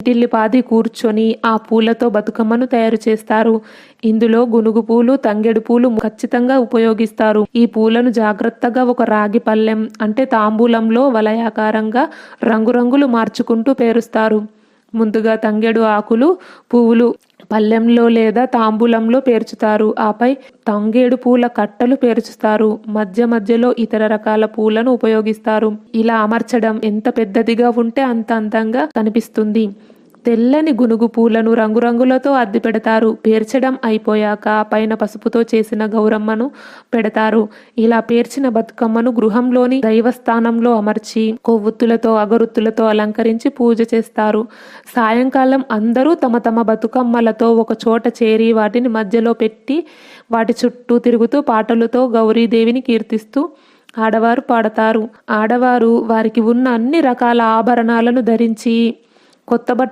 ఇంటిల్లిపాది కూర్చొని ఆ పూలతో బతుకమ్మను తయారు చేస్తారు. ఇందులో గునుగు పూలు, తంగెడు పూలు ఖచ్చితంగా ఉపయోగిస్తారు. ఈ పూలను జాగ్రత్తగా ఒక రాగి పళ్ళెం అంటే తాంబూలంలో వలయాకారంగా రంగురంగులు మార్చుకుంటూ పేరుస్తారు. ముందుగా తంగెడు ఆకులు, పువ్వులు పళ్ళెంలో లేదా తాంబూలంలో పేర్చుతారు. ఆపై తంగేడు పూల కట్టలు పేర్చుతారు. మధ్య మధ్యలో ఇతర రకాల పూలను ఉపయోగిస్తారు. ఇలా అమర్చడం ఎంత పెద్దదిగా ఉంటే అంత అందంగా కనిపిస్తుంది. తెల్లని గునుగు పూలను రంగురంగులతో అద్ది పెడతారు. పేర్చడం అయిపోయాక పైన పసుపుతో చేసిన గౌరమ్మను పెడతారు. ఇలా పేర్చిన బతుకమ్మను గృహంలోని దైవస్థానంలో అమర్చి కొవ్వొత్తులతో అగరొత్తులతో అలంకరించి పూజ చేస్తారు. సాయంకాలం అందరూ తమ తమ బతుకమ్మలతో ఒక చోట చేరి వాటిని మధ్యలో పెట్టి వాటి చుట్టూ తిరుగుతూ పాటలతో గౌరీదేవిని కీర్తిస్తూ ఆడవారు పాడతారు. ఆడవారు వారికి ఉన్న అన్ని రకాల ఆభరణాలను ధరించి కొత్త